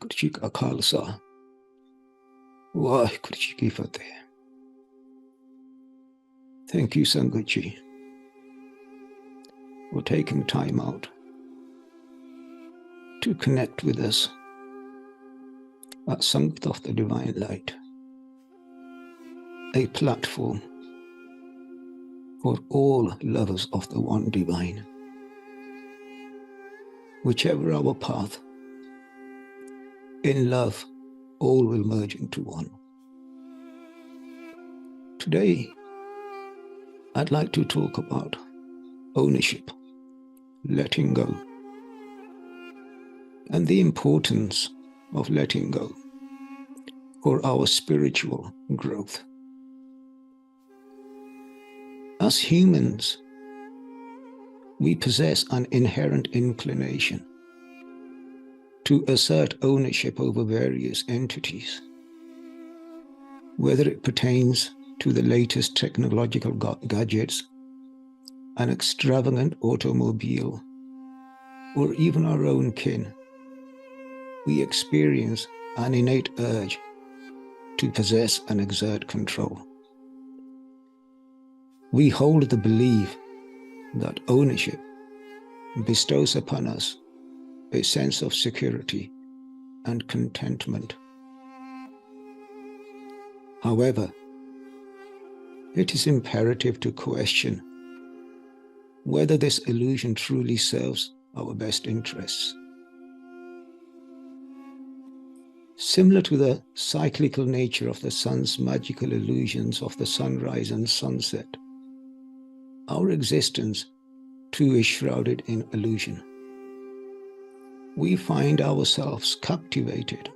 ਵਾਹਿਗੁਰੂ ਜੀ ਕਾ ਖਾਲਸਾ ਵਾਹਿਗੁਰੂ ਜੀ ਕੀ ਫਤਿਹ। Thank you, Sangat ji, for taking time out to connect with us at Sangat of the Divine Light, a platform for all lovers of the One Divine. Whichever our path, in love, all will merge into one. Today, I'd like to talk about ownership, letting go, and the importance of letting go for our spiritual growth. As humans, we possess an inherent inclination to assert ownership over various entities, whether it pertains to the latest technological gadgets, an extravagant automobile, or even our own kin. We experience an innate urge to possess and exert control. We hold the belief that ownership bestows upon us a sense of security and contentment. However, it is imperative to question whether this illusion truly serves our best interests. Similar to the cyclical nature of the sun's magical illusions of the sunrise and sunset, our existence too is shrouded in illusion. We find ourselves captivated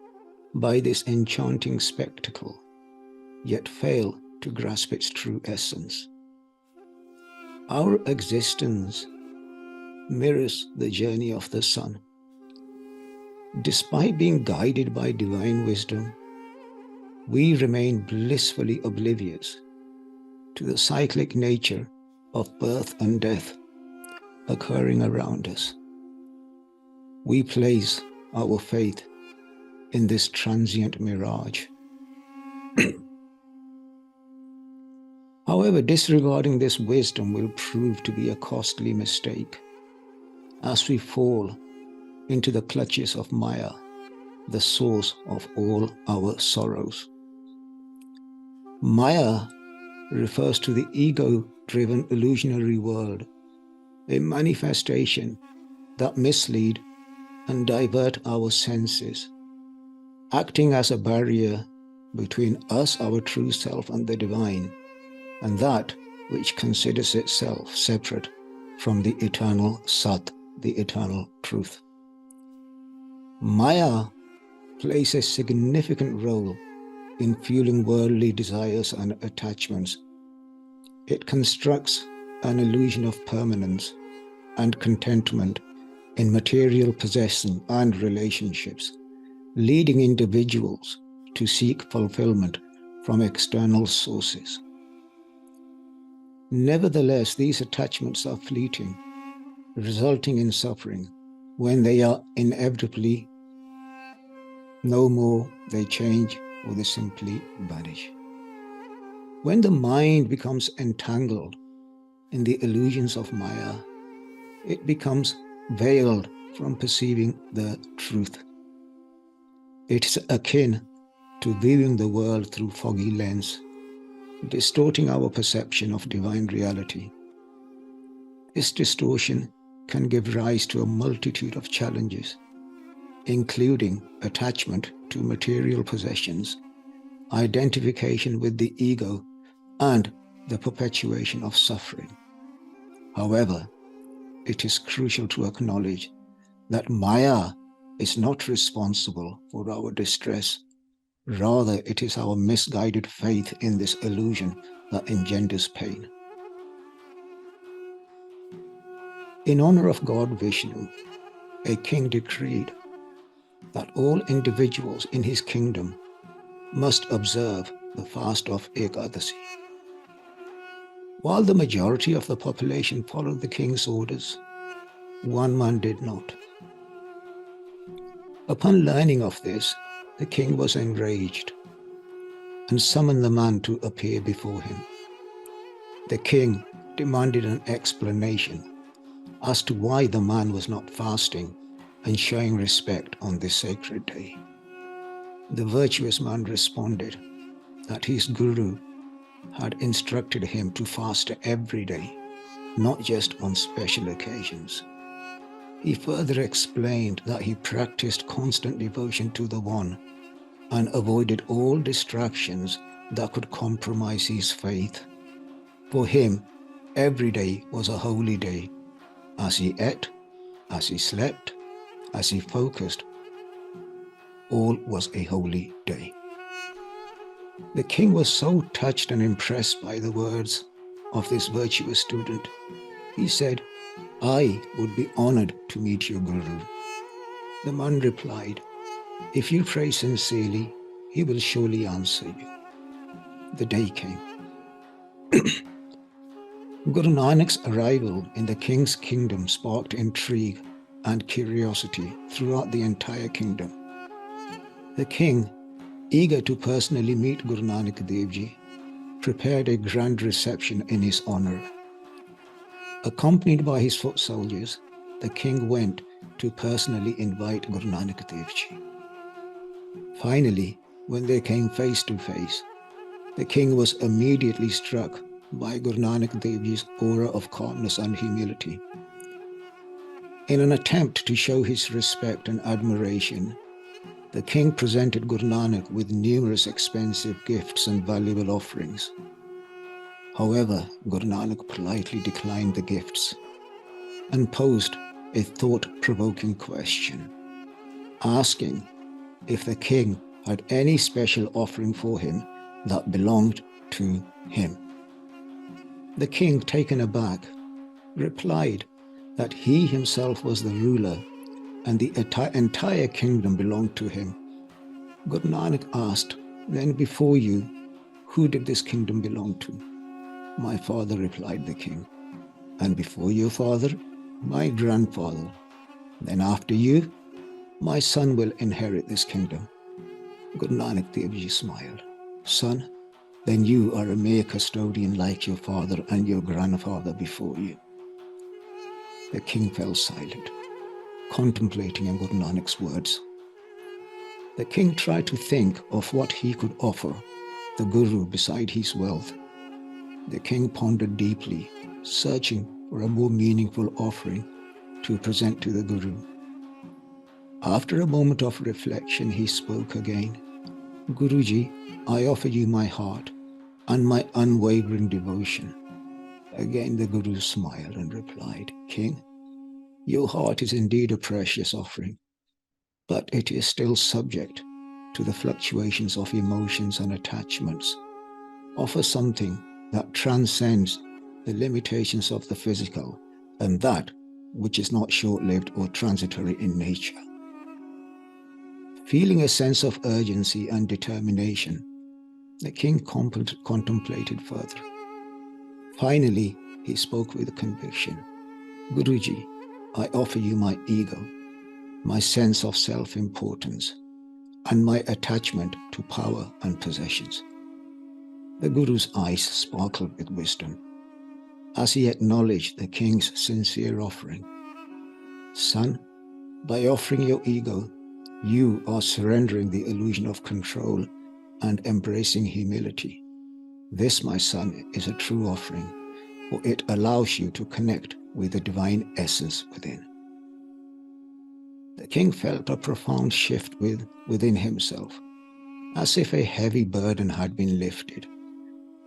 by this enchanting spectacle, yet fail to grasp its true essence. Our existence mirrors the journey of the sun. Despite being guided by divine wisdom, we remain blissfully oblivious to the cyclic nature of birth and death occurring around us. We place our faith in this transient mirage. However, disregarding this wisdom will prove to be a costly mistake as we fall into the clutches of Maya, the source of all our sorrows. Maya refers to the ego-driven illusionary world, a manifestation that mislead and divert our senses, acting as a barrier between us, our true self, and the divine, and that which considers itself separate from the eternal Sat, the eternal truth. Maya plays a significant role in fueling worldly desires and attachments. It constructs an illusion of permanence and contentment in material possession and relationships, leading individuals to seek fulfillment from external sources. Nevertheless, these attachments are fleeting, resulting in suffering. When they are inevitably no more, they change or they simply vanish. When the mind becomes entangled in the illusions of Maya, it becomes veiled from perceiving the truth. It is akin to viewing the world through foggy lens, distorting our perception of divine reality. This distortion can give rise to a multitude of challenges, including attachment to material possessions, identification with the ego, and the perpetuation of suffering. However, it is crucial to acknowledge that Maya is not responsible for our distress. Rather, it is our misguided faith in this illusion that engenders pain. In honor of God Vishnu, a king decreed that all individuals in his kingdom must observe the fast of Ekadasi. While the majority of the population followed the king's orders, one man did not. Upon learning of this, the king was enraged and summoned the man to appear before him. The king demanded an explanation as to why the man was not fasting and showing respect on this sacred day. The virtuous man responded that his guru had instructed him to fast every day, not just on special occasions. He further explained that he practiced constant devotion to the One and avoided all distractions that could compromise his faith. For him, every day was a holy day. As he ate, as he slept, as he focused, all was a holy day. The king was so touched and impressed by the words of this virtuous student. He said, "I would be honored to meet your guru." The man replied, "If you pray sincerely, he will surely answer you." The day came. Guru Nanak's arrival in the king's kingdom sparked intrigue and curiosity throughout the entire kingdom. The king, eager to personally meet Guru Nanak Dev Ji, prepared a grand reception in his honor. Accompanied by his foot soldiers, the king went to personally invite Guru Nanak Dev Ji. Finally, when they came face to face, the king was immediately struck by Guru Nanak Dev Ji's aura of calmness and humility. In an attempt to show his respect and admiration, the king presented Guru Nanak with numerous expensive gifts and valuable offerings. However, Guru Nanak politely declined the gifts and posed a thought-provoking question, asking if the king had any special offering for him that belonged to him. The king, taken aback, replied that he himself was the ruler and the entire kingdom belonged to him. Guru Nanak asked, "Then before you, who did this kingdom belong to?" "My father," replied the king. "And before your father?" "My grandfather." "Then after you?" "My son will inherit this kingdom." Guru Nanak Dev Ji smiled. "Son, then you are a mere custodian like your father and your grandfather before you." The king fell silent, contemplating on Guru Nanak's words. The king tried to think of what he could offer the Guru beside his wealth. The king pondered deeply, searching for a more meaningful offering to present to the Guru. After a moment of reflection, he spoke again. "Guruji, I offer you my heart and my unwavering devotion." Again the Guru smiled and replied, "King, your heart is indeed a precious offering, but it is still subject to the fluctuations of emotions and attachments. Offer something that transcends the limitations of the physical and that which is not short-lived or transitory in nature." Feeling a sense of urgency and determination, the king contemplated further. Finally, he spoke with conviction. "Guruji, I offer you my ego, my sense of self-importance, and my attachment to power and possessions." The Guru's eyes sparkled with wisdom as he acknowledged the king's sincere offering. "Son, by offering your ego, you are surrendering the illusion of control and embracing humility. This, my son, is a true offering, for it allows you to connect with the divine essence within." The king felt a profound shift within himself, as if a heavy burden had been lifted.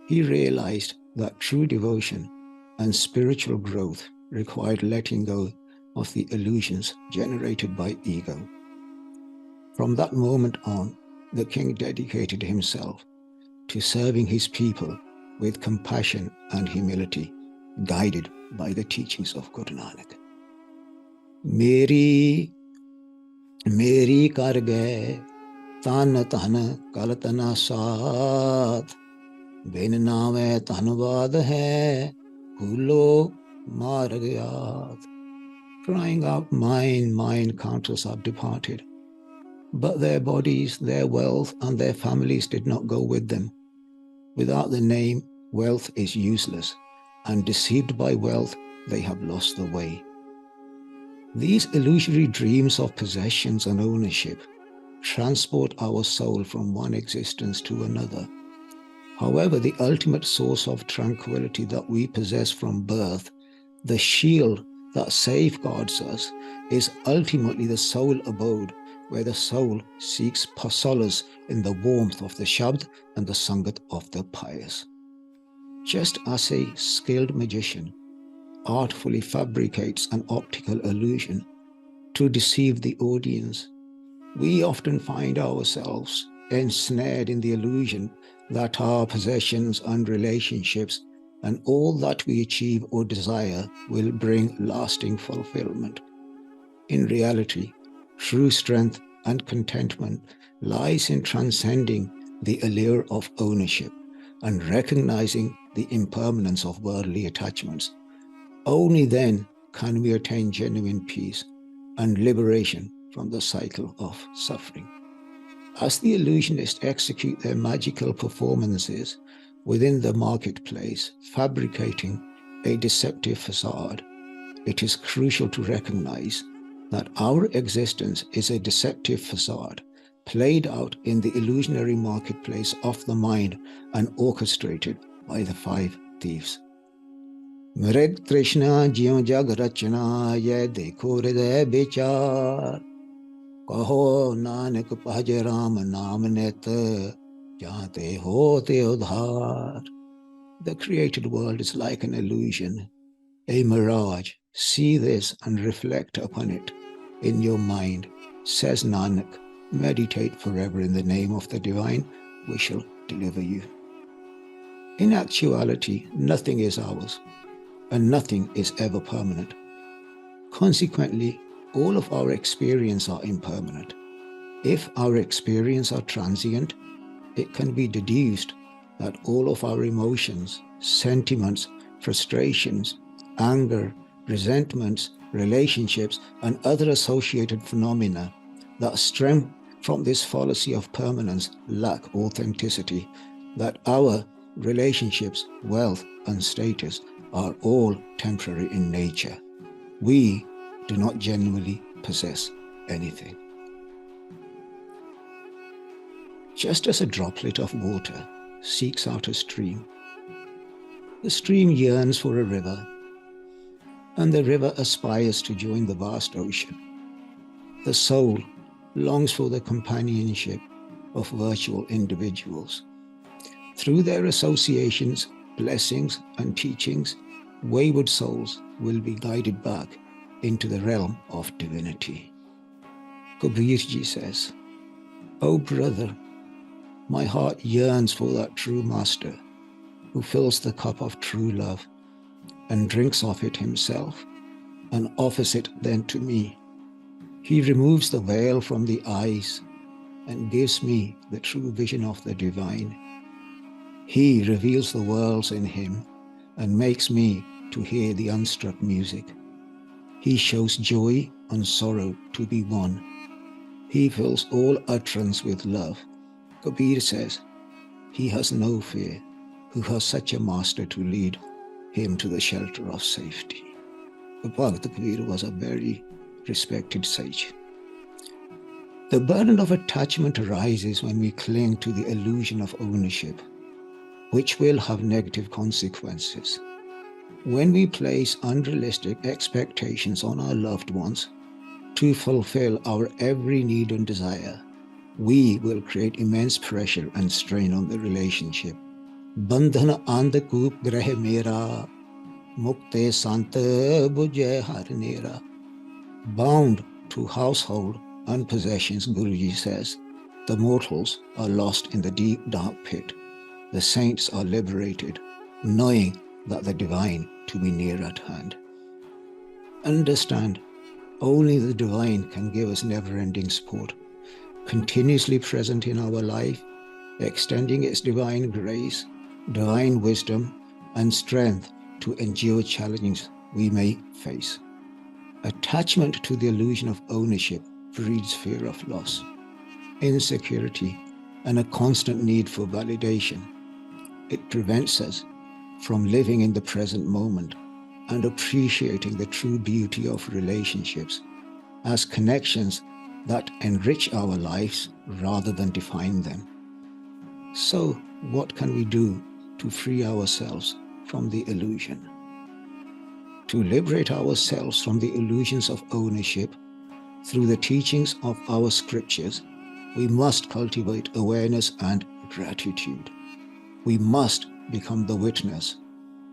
He realized that true devotion and spiritual growth required letting go of the illusions generated by ego. From that moment on, the king dedicated himself to serving his people with compassion and humility, guided by the teachings of Guru Nanak. Meri kar gaye tan tan kalatana saath, bin naame tanwad hai, hulo mar gayat. Crying out, "Mine, mine," countless have departed. But their bodies, their wealth, and their families did not go with them. Without the name, wealth is useless, and deceived by wealth, they have lost the way. These illusory dreams of possessions and ownership transport our soul from one existence to another. However, the ultimate source of tranquility that we possess from birth, the shield that safeguards us, is ultimately the soul abode, where the soul seeks solace in the warmth of the Shabd and the Sangat of the pious. Just as a skilled magician artfully fabricates an optical illusion to deceive the audience, we often find ourselves ensnared in the illusion that our possessions and relationships and all that we achieve or desire will bring lasting fulfillment. In reality, true strength and contentment lies in transcending the allure of ownership and recognizing the impermanence of worldly attachments. Only then can we attain genuine peace and liberation from the cycle of suffering. As the illusionists execute their magical performances within the marketplace, fabricating a deceptive facade, it is crucial to recognize that our existence is a deceptive facade played out in the illusionary marketplace of the mind and orchestrated by the five thieves. Mrid Krishna Jiyo Jag Rachna Ye Dekho Hriday Bichar Kaho Nanak Paj Ram Naam Net Jate Ho Te Udhar. The created world is like an illusion, a mirage. See this and reflect upon it in your mind. Says Nanak, meditate forever in the name of the divine, we shall deliver you. In actuality, nothing is ours, and nothing is ever permanent. Consequently, all of our experiences are impermanent. If our experiences are transient, it can be deduced that all of our emotions, sentiments, frustrations, anger, resentments, relationships, and other associated phenomena that stem from this fallacy of permanence lack authenticity, that our relationships, wealth, and status are all temporary in nature. We do not genuinely possess anything. Just as a droplet of water seeks out a stream, the stream yearns for a river, and the river aspires to join the vast ocean. The soul longs for the companionship of virtual individuals. Through their associations, blessings, and teachings, wayward souls will be guided back into the realm of divinity. Kabirji says, "O brother, my heart yearns for that true master who fills the cup of true love and drinks of it himself and offers it then to me. He removes the veil from the eyes and gives me the true vision of the divine. He reveals the worlds in him and makes me to hear the unstruck music. He shows joy and sorrow to be one. He fills all utterance with love." Kabir says, he has no fear who has such a master to lead him to the shelter of safety. Bhakt Kabir was a very respected sage. The burden of attachment arises when we cling to the illusion of ownership, which will have negative consequences. When we place unrealistic expectations on our loved ones to fulfill our every need and desire, we will create immense pressure and strain on the relationship. Bandhana andhakup grahe mera, mukte sant bujhe har nera. Bound to household and possessions, Guruji says, the mortals are lost in the deep dark pit. The saints are liberated, knowing that the divine to be near at hand. Understand, only the divine can give us never-ending support, continuously present in our life, extending its divine grace, divine wisdom, and strength to endure challenges we may face. Attachment to the illusion of ownership breeds fear of loss. insecurity, and a constant need for validation. It prevents us from living in the present moment and appreciating the true beauty of relationships as connections that enrich our lives rather than define them. So, what can we do to free ourselves from the illusion? To liberate ourselves from the illusions of ownership through the teachings of our scriptures, we must cultivate awareness and gratitude. We must become the witness,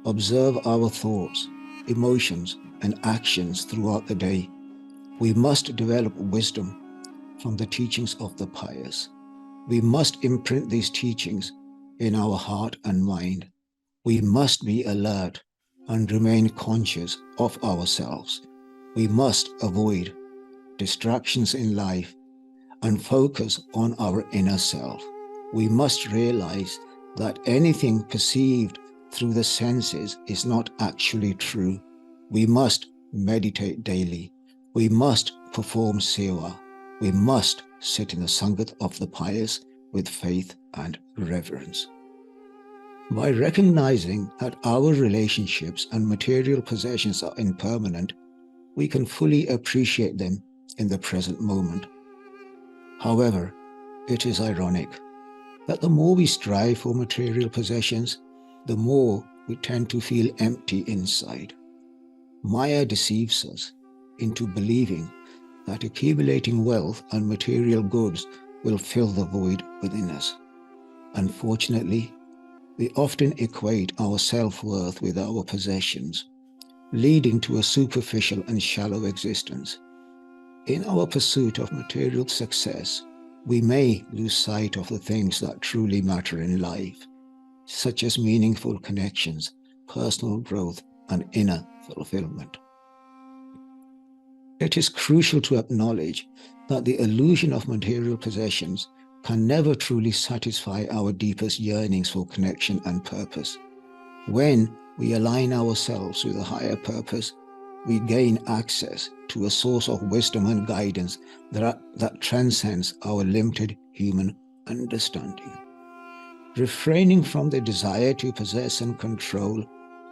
observe our thoughts, emotions, and actions throughout the day. We must develop wisdom from the teachings of the pious. We must imprint these teachings in our heart and mind. We must be alert and remain conscious of ourselves. We must avoid distractions in life and focus on our inner self. We must realize that anything perceived through the senses is not actually true. We must meditate daily. We must perform seva. We must sit in the Sangat of the pious with faith and reverence. By recognizing that our relationships and material possessions are impermanent, we can fully appreciate them in the present moment. However, it is ironic that the more we strive for material possessions, the more we tend to feel empty inside. Maya deceives us into believing that accumulating wealth and material goods will fill the void within us. Unfortunately, we often equate our self-worth with our possessions, leading to a superficial and shallow existence. In our pursuit of material success, we may lose sight of the things that truly matter in life, such as meaningful connections, personal growth, and inner fulfillment. It is crucial to acknowledge that the illusion of material possessions can never truly satisfy our deepest yearnings for connection and purpose. When we align ourselves with a higher purpose, we gain access to a source of wisdom and guidance that transcends our limited human understanding. Refraining from the desire to possess and control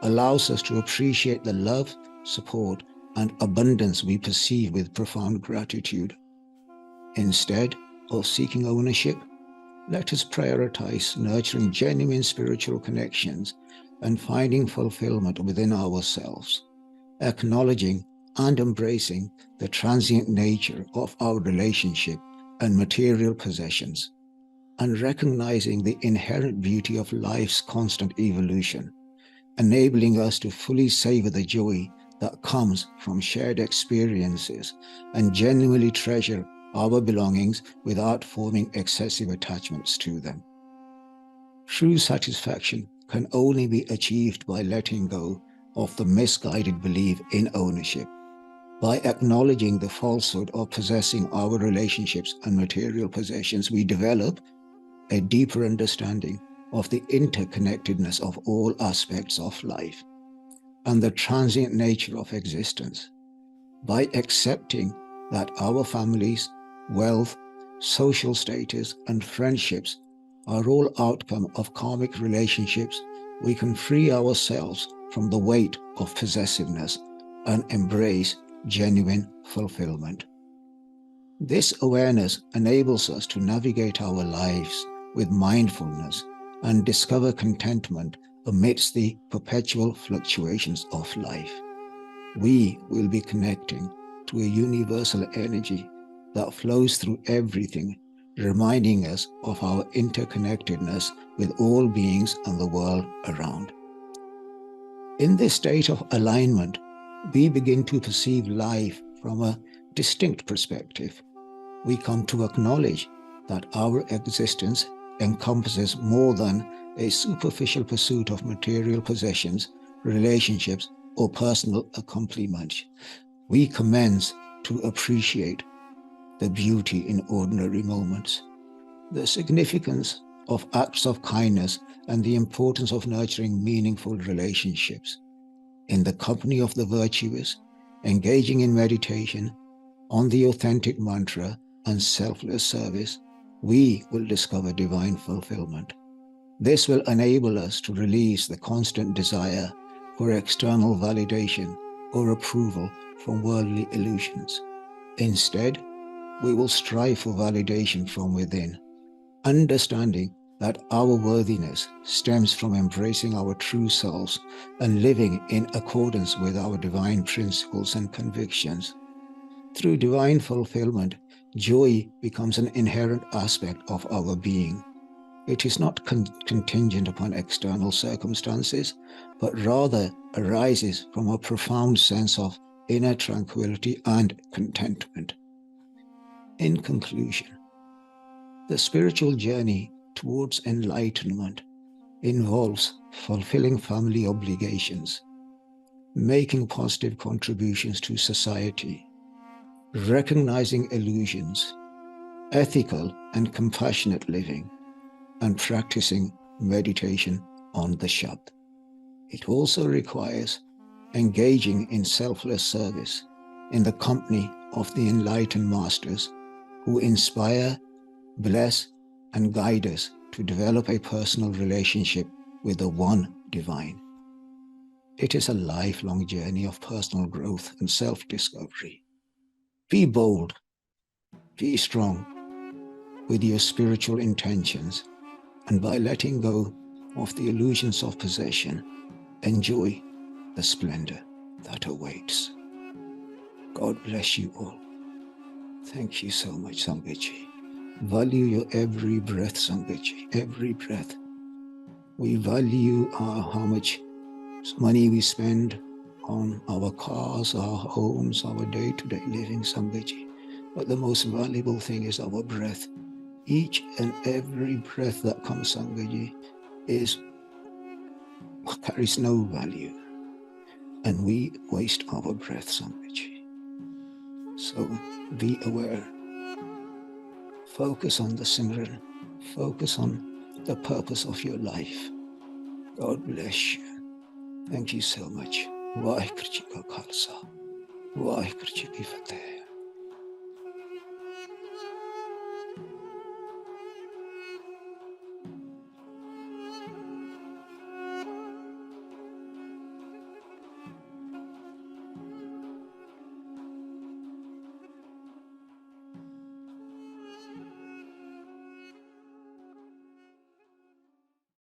allows us to appreciate the love, support, and abundance we perceive with profound gratitude. Instead of seeking ownership, let us prioritize nurturing genuine spiritual connections and finding fulfillment within ourselves, acknowledging and embracing the transient nature of our relationship and material possessions, and recognizing the inherent beauty of life's constant evolution, enabling us to fully savor the joy that comes from shared experiences and genuinely treasure our belongings without forming excessive attachments to them. True satisfaction can only be achieved by letting go of the misguided belief in ownership, by acknowledging the falsehood of possessing our relationships and material possessions. We develop a deeper understanding of the interconnectedness of all aspects of life and the transient nature of existence. By accepting that our families, wealth, social status, and friendships are all outcome of karmic relationships, we can free ourselves from the weight of possessiveness and embrace genuine fulfillment. This awareness enables us to navigate our lives with mindfulness and discover contentment amidst the perpetual fluctuations of life. We will be connecting to a universal energy that flows through everything, reminding us of our interconnectedness with all beings and the world around. In this state of alignment, we begin to perceive life from a distinct perspective. We come to acknowledge that our existence encompasses more than a superficial pursuit of material possessions, relationships, or personal accomplishments. We commence to appreciate the beauty in ordinary moments, the significance of acts of kindness, and the importance of nurturing meaningful relationships. In the company of the virtuous, engaging in meditation on the authentic mantra and selfless service, we will discover divine fulfillment. This will enable us to release the constant desire for external validation or approval from worldly illusions. Instead, we will strive for validation from within, understanding that our worthiness stems from embracing our true selves and living in accordance with our divine principles and convictions. Through divine fulfillment, joy becomes an inherent aspect of our being. It is not contingent upon external circumstances, but rather arises from a profound sense of inner tranquility and contentment. In conclusion, the spiritual journey towards enlightenment involves fulfilling family obligations, making positive contributions to society, recognizing illusions, ethical and compassionate living, and practicing meditation on the Shabd. It also requires engaging in selfless service in the company of the enlightened masters who inspire, bless, and guide us to develop a personal relationship with the One Divine. It is a lifelong journey of personal growth and self-discovery. Be bold, be strong with your spiritual intentions, and by letting go of the illusions of possession, enjoy the splendor that awaits. God bless you all. Thank you so much, Sangatji. Value your every breath, Sangatji, every breath. We value how much money we spend on our cars, our homes, our day-to-day living, Sangatji. But the most valuable thing is our breath. Each and every breath that comes, Sangatji, carries no value. And we waste our breath, Sangatji. So be aware. Focus on the Simran. Focus on the purpose of your life. God bless you. Thank you so much. Vaheguru Ji Ka Khalsa, Vaheguru Ji Ki Fateh.